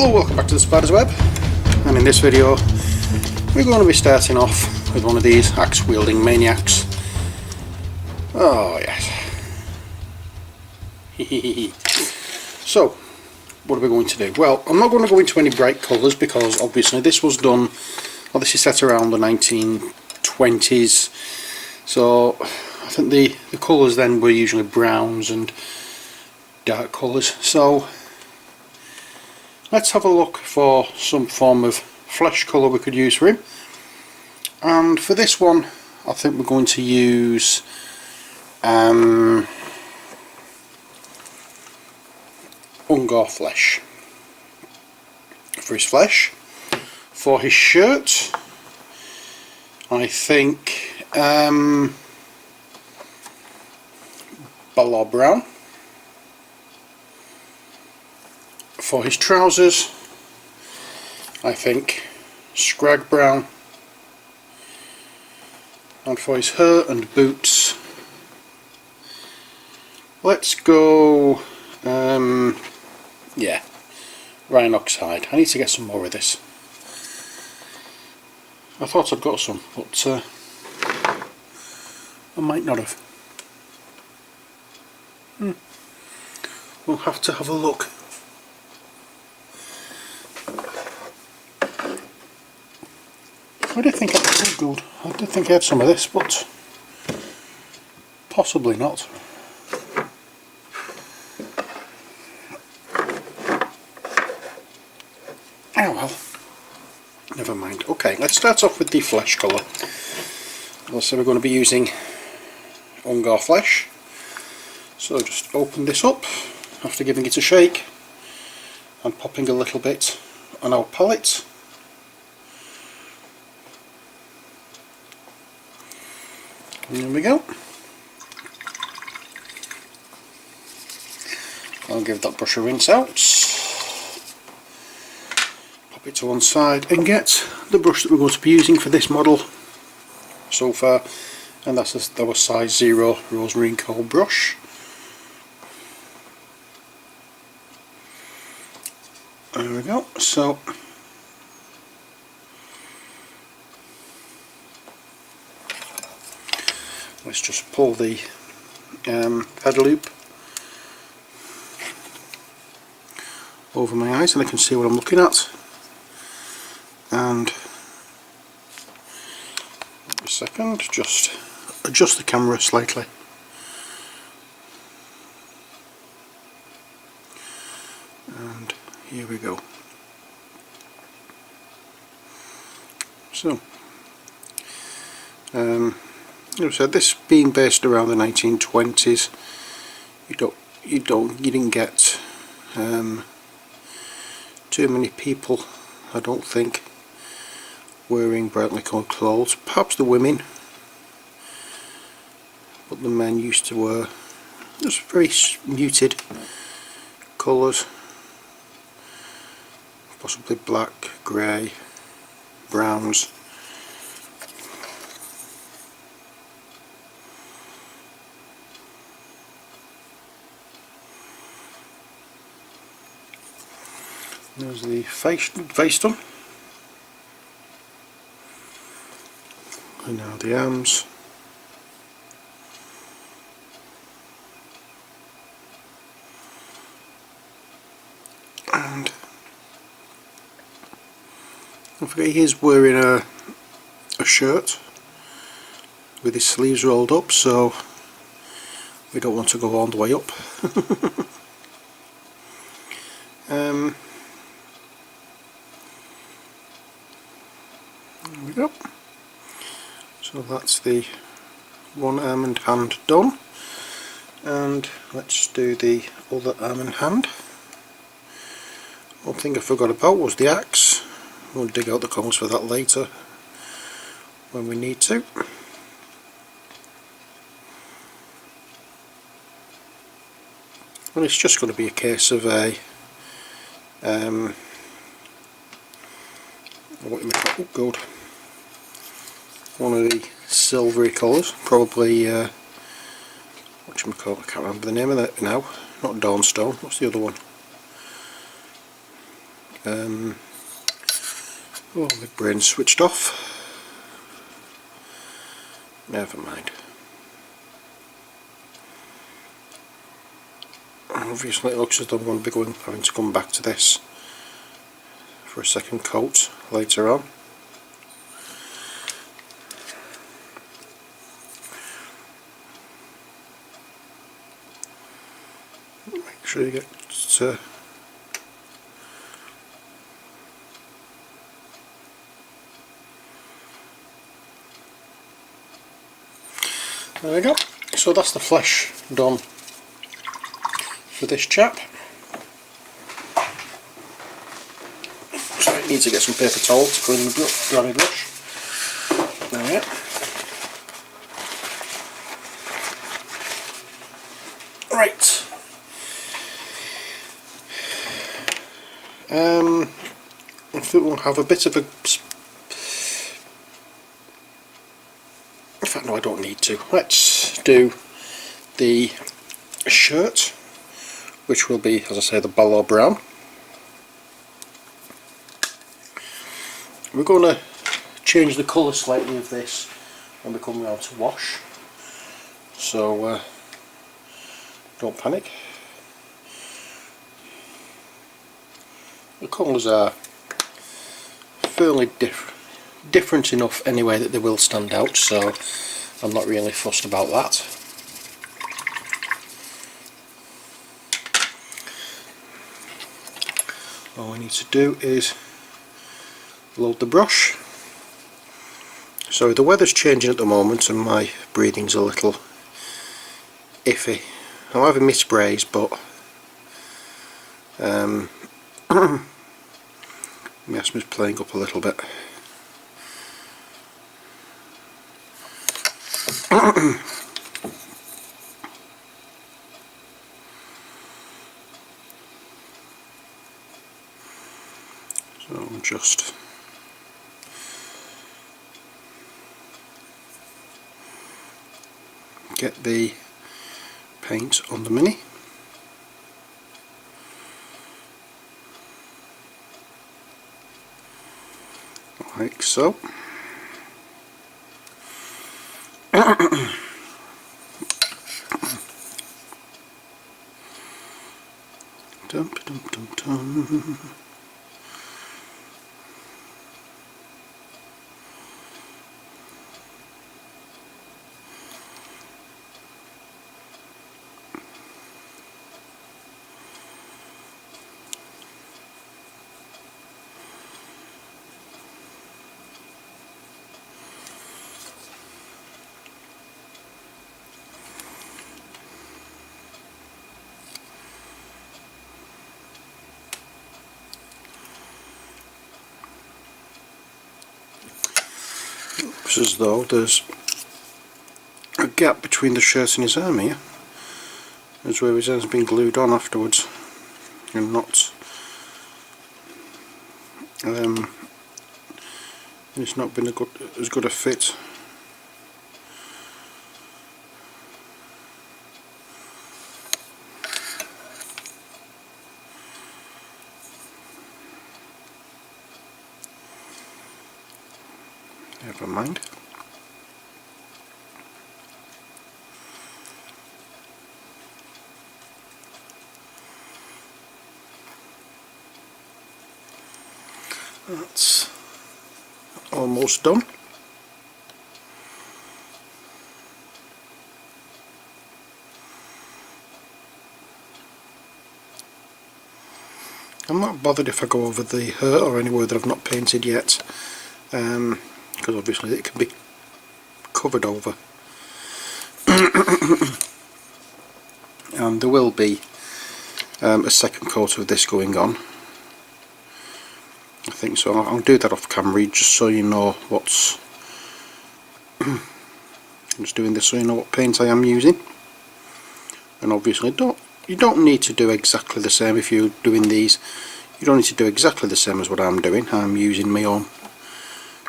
Hello, welcome back to the Spider's Web, and in this video we're going to be starting off with one of these axe wielding maniacs. Oh yes. So what are we going to do? Well, I'm not going to go into any bright colours because obviously this was done, well, this is set around the 1920s, so I think the colours then were usually browns and dark colours. So let's have a look for some form of flesh colour we could use for him. And for this one I think we're going to use Ungor flesh for his flesh. For his shirt I think Balor brown. For his trousers I think Scrag brown, and for his hair and boots let's go yeah, Rhinox hide. I need to get some more of this. I thought I'd got some, but I might not have. We'll have to have a look. I did think I had some of this, but possibly not. Oh well, never mind. Okay, let's start off with the flesh colour. So we're going to be using Ungor flesh. So just open this up after giving it a shake and popping a little bit on our palette. There we go. I'll give that brush a rinse out, pop it to one side and get the brush that we're going to be using for this model so far, and that's our size 0 rosemary and coal brush. There we go. So let's just pull the feather loop over my eyes and I can see what I'm looking at. And a second, just adjust the camera slightly. And here we go. So as I said, this being based around the 1920s, you didn't get too many people, I don't think, wearing brightly coloured clothes. Perhaps the women, but the men used to wear just very muted colours, possibly black, grey, browns. There's the face done, and now the arms, and don't forget he is wearing a shirt with his sleeves rolled up, so we don't want to go all the way up. There we go. So that's the one arm and hand done, and let's do the other arm and hand. One thing I forgot about was the axe. We'll dig out the cones for that later when we need to. And it's just going to be a case of a one of the silvery colours, probably whatchamacallit, I can't remember the name of that now, not Dawnstone, what's the other one? Oh, my brain switched off. Never mind. Obviously it looks as though I'm going to be having to come back to this for a second coat later on. Make sure you get there we go. So that's the flesh done for this chap. So I need to get some paper towel to clean the dry brush. There we go. Right. I think we'll have a bit of a... In fact, no, I don't need to. Let's do the shirt, which will be, as I say, the Balor brown. We're going to change the colour slightly of this when we come round to wash, so don't panic. The colours are fairly different enough anyway that they will stand out, so I'm not really fussed about that. All I need to do is load the brush. So the weather's changing at the moment and my breathing's a little iffy. I'm having my sprays, but my asthma's playing up a little bit. So I'll just get the paint on the Mini. Like so. Dum, dum, dum, dum. Looks as though there's a gap between the shirt and his arm here. That's where his arm's been glued on afterwards and not it's not been as good a fit. Never mind. That's almost done. I'm not bothered if I go over the hurt or anywhere that I've not painted yet, because obviously it can be covered over. And there will be a second coat of this going on, I think, so I'll do that off camera just so you know what's I'm just doing this so you know what paint I am using. And obviously you don't need to do exactly the same if you're doing these. You don't need to do exactly the same as what I'm doing. I'm using my own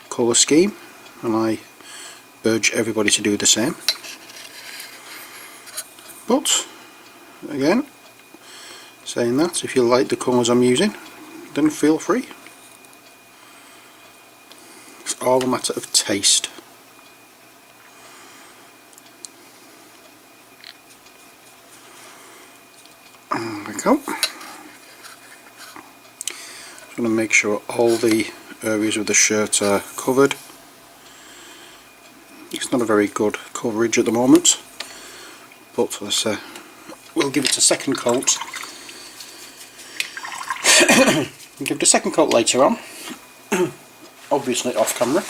colour scheme and I urge everybody to do the same. But again, saying that, if you like the colours I'm using, then feel free. It's all a matter of taste. There we go. Just going to make sure all the areas of the shirt are covered. It's not a very good coverage at the moment, but we'll give it a second coat. We'll give it a second coat later on, obviously off camera.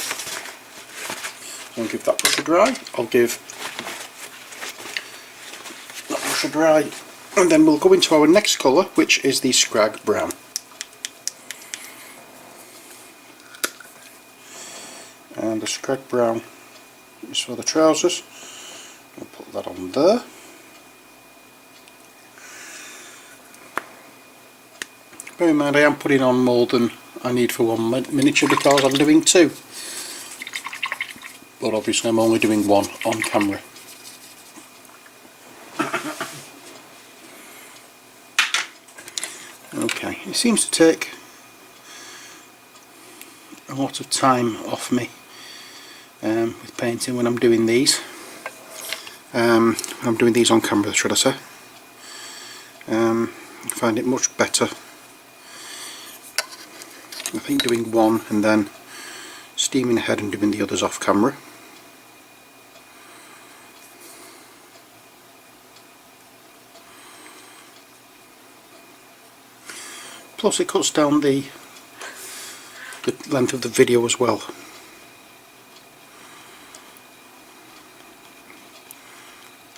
So I'll give that brush a dry. I'll give that brush a dry, and then we'll go into our next colour, which is the Scrag Brown. And the Scrag Brown is for the trousers. I'll put that on there. Bear in mind I am putting on more than I need for one miniature because I'm doing two. But obviously I'm only doing one on camera. Okay, it seems to take a lot of time off me with painting when I'm doing these. I'm doing these on camera, should I say. I find it much better, I think, doing one and then steaming ahead and doing the others off camera. Plus it cuts down the length of the video as well.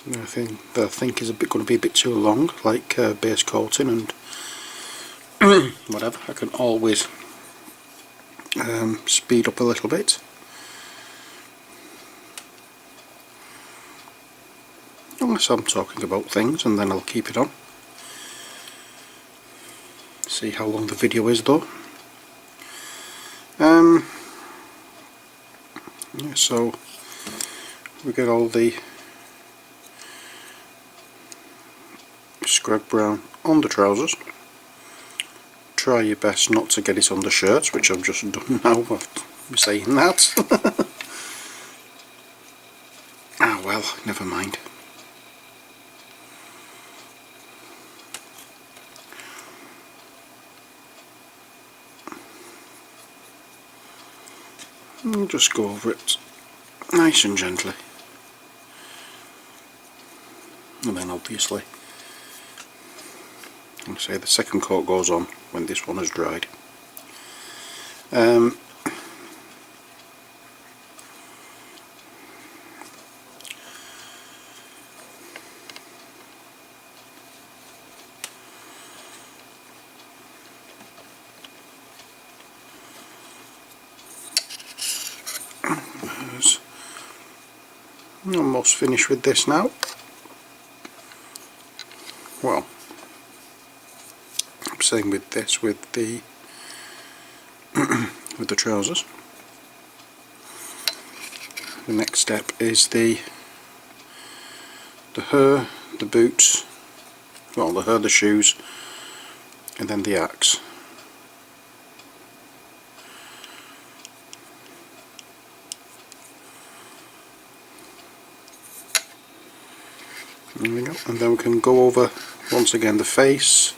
Anything that I think is going to be a bit too long, like base coating and whatever, I can always speed up a little bit. Unless I'm talking about things, and then I'll keep it on. See how long the video is though. Yeah, so we get all the Scrag Brown on the trousers. Try your best not to get it on the shirts, which I've just done now. I'm saying that. Ah well, never mind. And just go over it nice and gently. And then obviously, I'll say the second coat goes on when this one has dried. I'm almost finished with this now. Well, I'm saying with this, with the with the trousers. The next step is the hair, the boots, well, the hair, the shoes, and then the axe. There we go, and then we can go over once again the face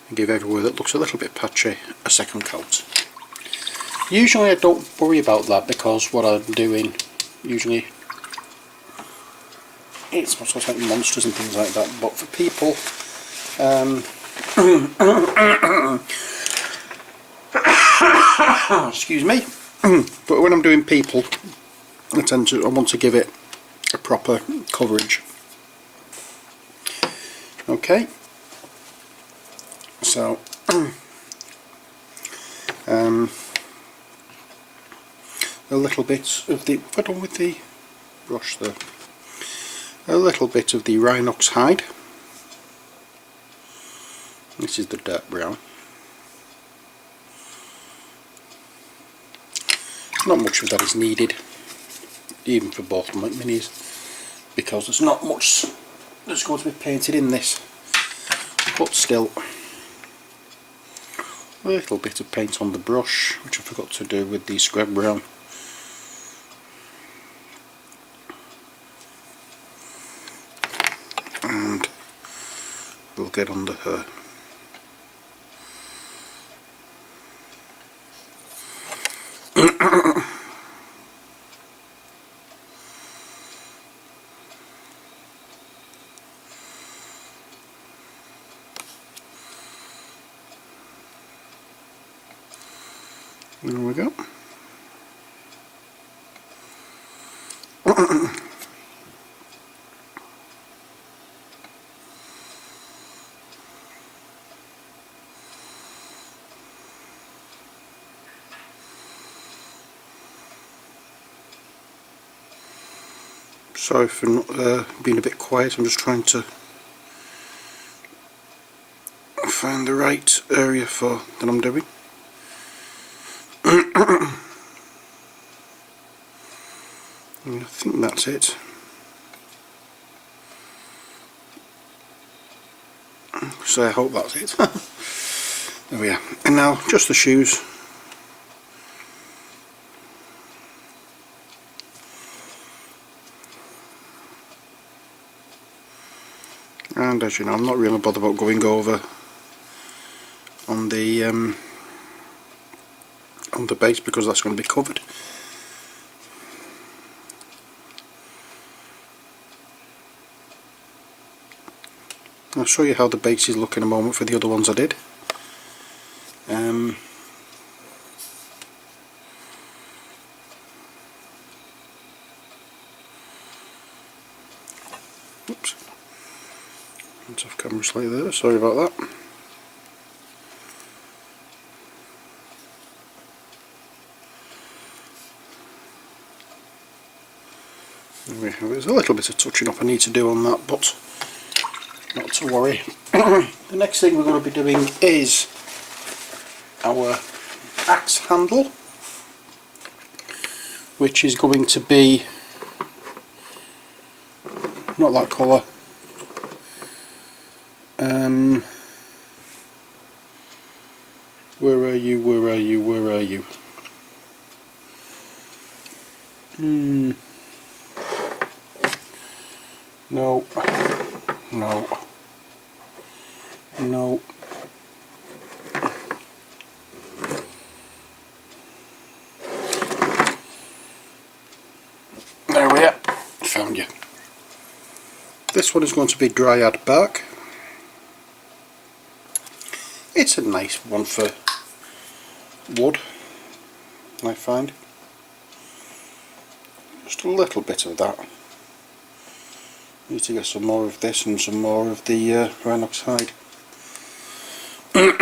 and give everywhere that looks a little bit patchy a second coat. Usually I don't worry about that because what I'm doing usually it's sort of like monsters and things like that, but for people excuse me, but when I'm doing people I want to give it a proper coverage. Okay, so a little bit of the, if I done with the brush there, a little bit of the Rhinox hide. This is the dark brown. Not much of that is needed, even for both my minis, because there's not much that's going to be painted in this, but still, a little bit of paint on the brush, which I forgot to do with the scrap brown. And we'll get under her. There we go. Sorry for not being a bit quiet, I'm just trying to find the right area for that I'm doing. I think that's it. So I hope that's it. There we are. And now just the shoes. And as you know, I'm not really bothered about going over on the base because that's going to be covered. I'll show you how the bases look in a moment for the other ones I did. Oops. It's off camera slightly there, sorry about that. There we have it. There's a little bit of touching up I need to do on that, but not to worry. The next thing we're going to be doing is our axe handle, which is going to be not that colour. Where are you? Where are you? Where are you? No. No. No. There we are. Found you. This one is going to be dryad bark. It's a nice one for wood, I find. Just a little bit of that. Need to get some more of this and some more of the rhinox hide. There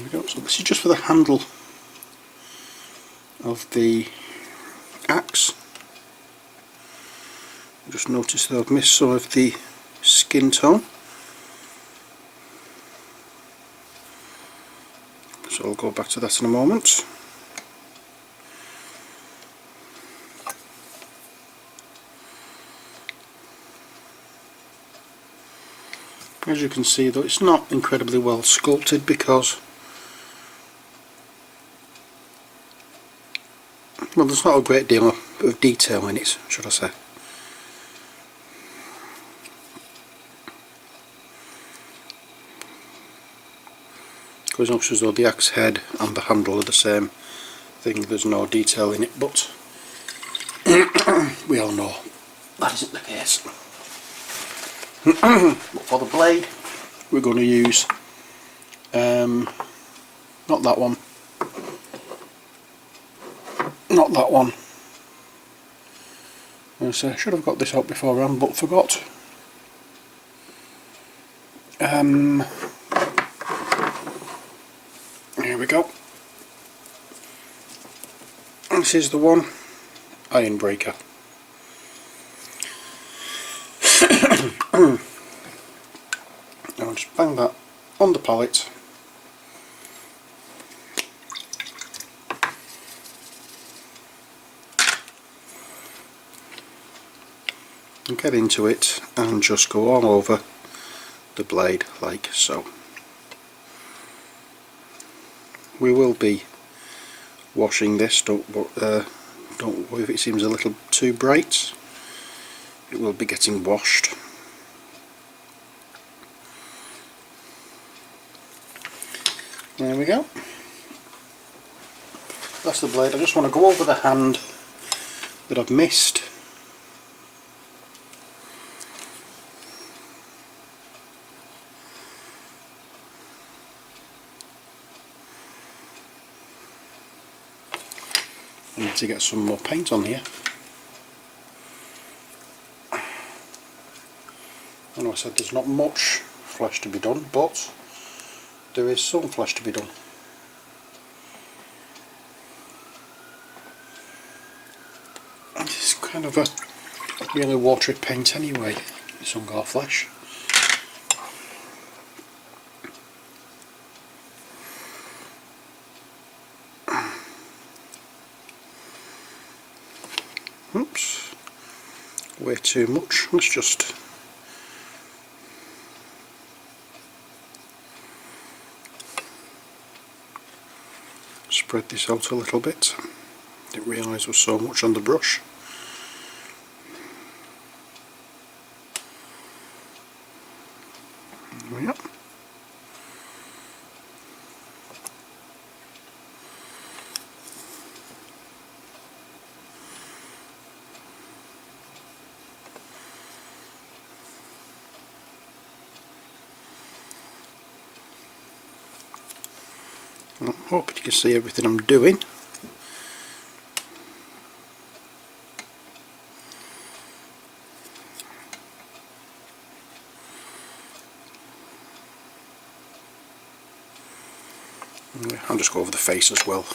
we go. So this is just for the handle of the axe. Just noticed that I've missed some of the skin tone, so I'll go back to that in a moment. As you can see though, it's not incredibly well sculpted because, well, there's not a great deal of detail in it, should I say. It's not as though the axe head and the handle are the same thing, there's no detail in it, but we all know that isn't the case. But for the blade we're going to use not that one, not that one. I should have got this out beforehand but forgot. Here we go. This is the one, iron breaker. I'll just bang that on the pallet. and get into it and just go all over the blade like so. We will be washing this, don't worry if it seems a little too bright, it will be getting washed. There we go. That's the blade. I just want to go over the hand that I've missed. I need to get some more paint on here. I know I said there's not much flesh to be done, but there is some flesh to be done. It's kind of a really watery paint anyway, this Ungar flesh. Oops, way too much. Let's just spread this out a little bit. Didn't realise there was so much on the brush. There we go. I'm hoping you can see everything I'm doing. I'll just go over the face as well.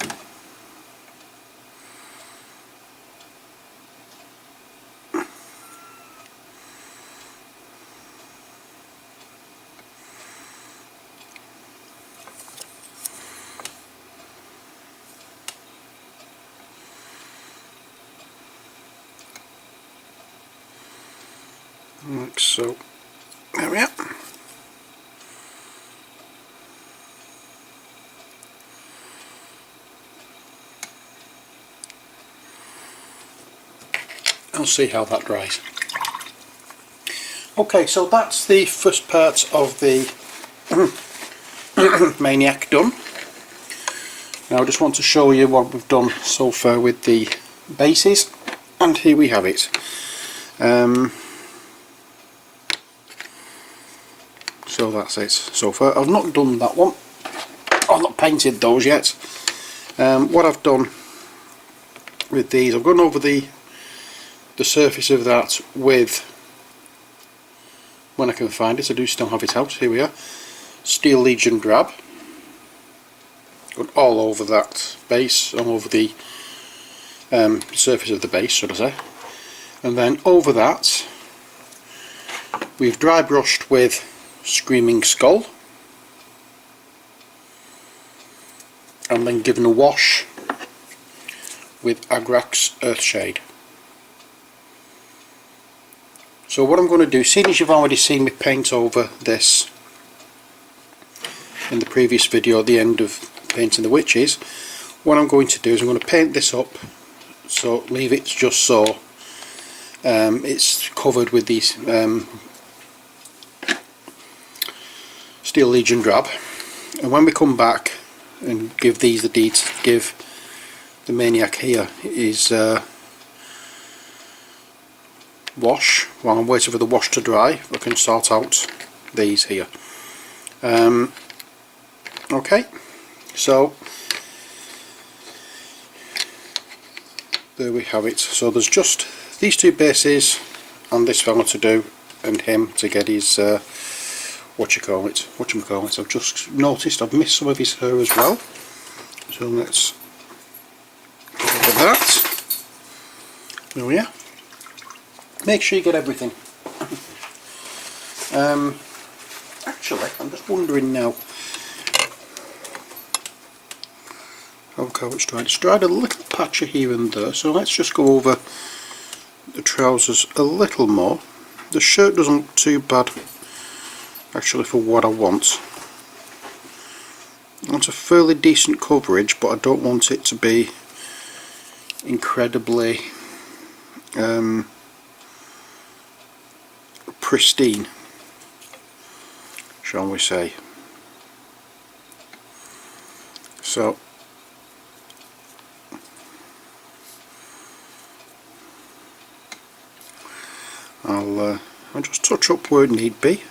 Like so. There we are. I'll see how that dries. Okay, so that's the first part of the Maniac done. Now I just want to show you what we've done so far with the bases, and here we have it. So that's it so far. I've not done that one. I've not painted those yet. What I've done with these, I've gone over the surface of that with, when I can find it, I do still have it out, here we are, Steel Legion Drab. Gone all over that base, all over the surface of the base, should I say. And then over that we've dry brushed with Screaming Skull, and then given a wash with Agrax Earthshade. So what I'm going to do, seeing as you've already seen me paint over this in the previous video at the end of painting the witches, what I'm going to do is I'm going to paint this up, so leave it just so it's covered with these Steel Legion Drab, and when we come back and give these the deeds, give the Maniac here his wash, while I'm waiting for the wash to dry, I can sort out these here. Okay, so there we have it. So there's just these two bases and this fella to do, and him to get his whatchamacallit. I've just noticed I've missed some of his hair as well, so let's go over that. There we are. Make sure you get everything. Actually, I'm just wondering now how it's dried. It's dried a little patchy here and there, so let's just go over the trousers a little more. The shirt doesn't look too bad actually for what I want. I want a fairly decent coverage, but I don't want it to be incredibly pristine, shall we say. So I'll just touch up where it need be.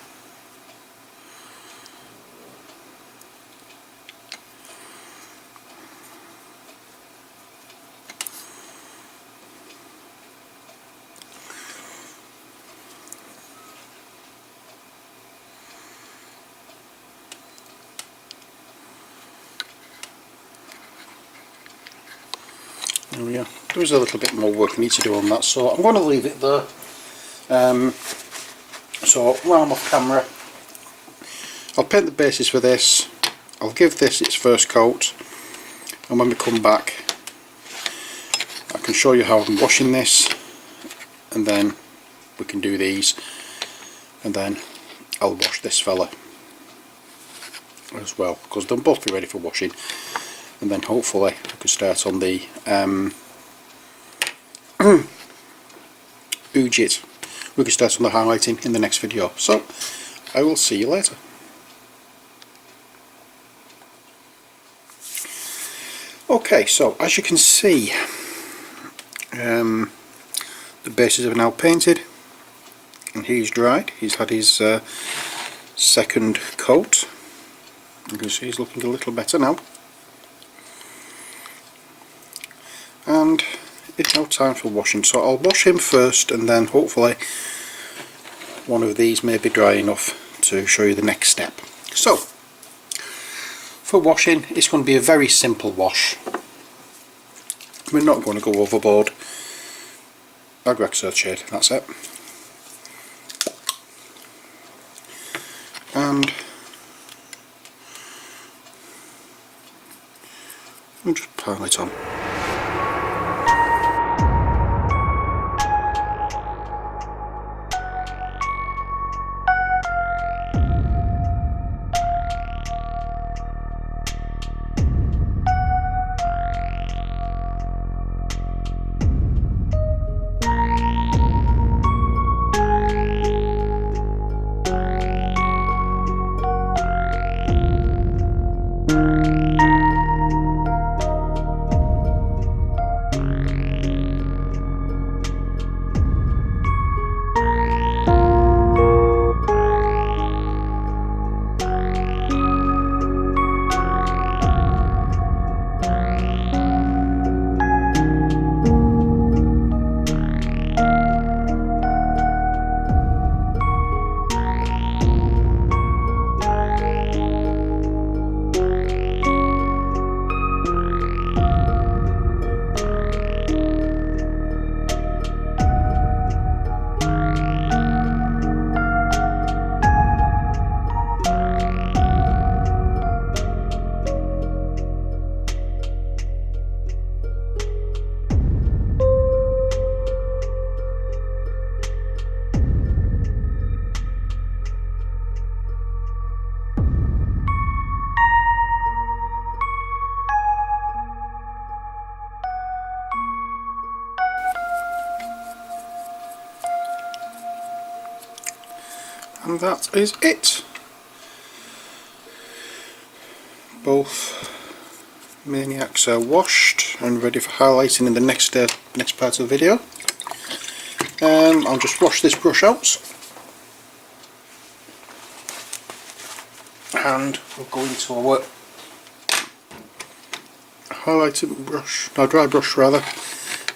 There we are. There is a little bit more work I need to do on that, so I'm going to leave it there. So while I'm off camera, I'll paint the bases for this, I'll give this its first coat, and when we come back I can show you how I'm washing this, and then we can do these, and then I'll wash this fella as well, because they'll both be ready for washing, and then hopefully we can start on the Ujit. We can start on the highlighting in the next video. So I will see you later. Okay, so as you can see, the bases are now painted and he's dried. He's had his second coat. You can see he's looking a little better now. And it's now time for washing, so I'll wash him first, and then hopefully one of these may be dry enough to show you the next step. So for washing, it's going to be a very simple wash. We're not going to go overboard. MacLeod shade, that's it. And we'll just pile it on. And that is it. Both Maniacs are washed and ready for highlighting in the next part of the video. I'll just wash this brush out, and we'll go into our highlighting brush, no, dry brush rather.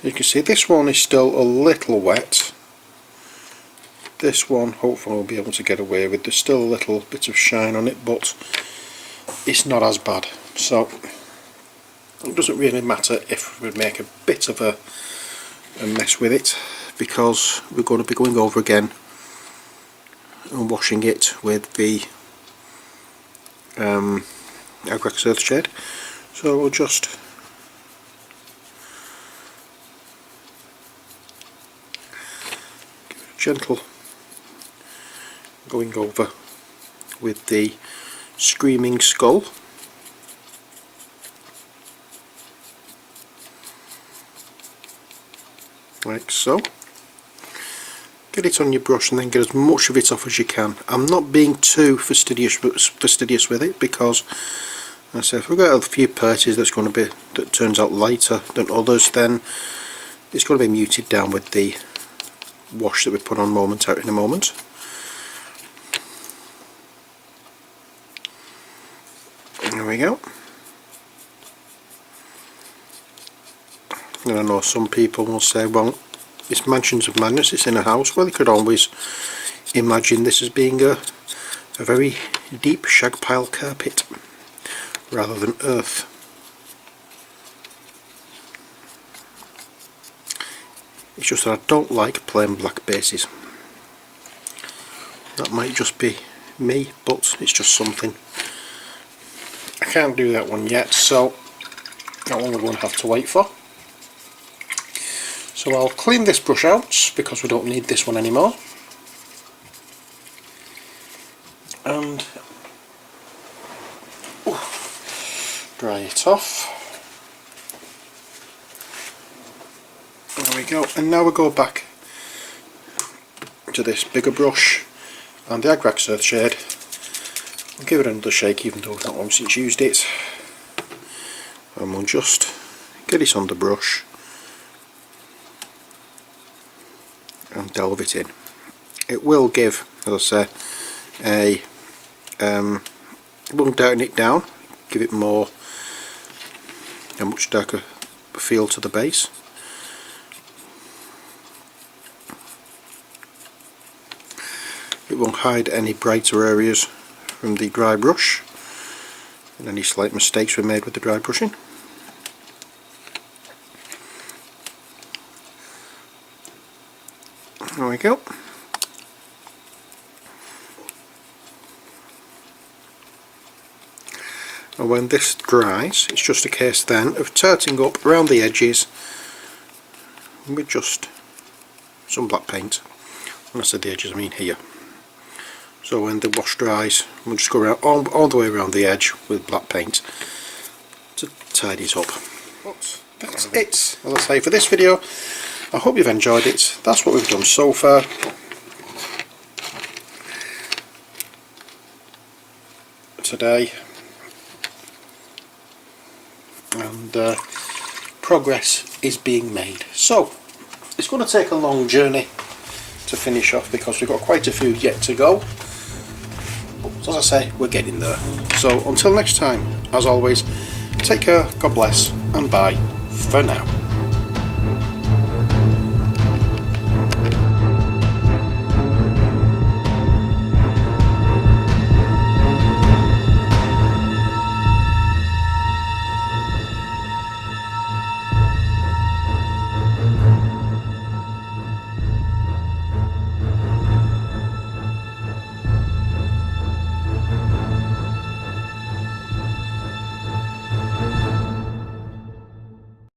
You can see this one is still a little wet. This one hopefully we'll be able to get away with. There's still a little bit of shine on it, but it's not as bad, so it doesn't really matter if we make a bit of a mess with it, because we're going to be going over again and washing it with the MacLeod shade. So we'll just gentle going over with the Screaming Skull. Like so. Get it on your brush and then get as much of it off as you can. I'm not being too fastidious with it, because I say if we've got a few parties that turns out lighter than others, then it's going to be muted down with the wash that we put on in a moment. There we go. And I know some people will say, well, it's Mansions of Madness, it's in a house. Well, you could always imagine this as being a very deep shag pile carpet rather than earth. It's just that I don't like plain black bases. That might just be me, but it's just something. I can't do that one yet, so that one we're going to have to wait for. So I'll clean this brush out because we don't need this one anymore, and dry it off. There we go. And now we go back to this bigger brush and the Agrax Earthshade. I'll give it another shake, even though I've not long since used it, and we'll just get it on the brush and delve it in. It will give, as I say, it won't darken it down, give it more, a much darker feel to the base. It won't hide any brighter areas from the dry brush and any slight mistakes we made with the dry brushing. There we go. And when this dries, it's just a case then of turning up around the edges with just some black paint. When I said the edges, I mean here. So when the wash dries, we'll just go around all the way around the edge with black paint to tidy it up. But that's it, as I say, for this video. I hope you've enjoyed it. That's what we've done so far. Today. And progress is being made. So, it's going to take a long journey to finish off because we've got quite a few yet to go. But as I say, we're getting there. So, until next time, as always, take care, God bless, and bye for now.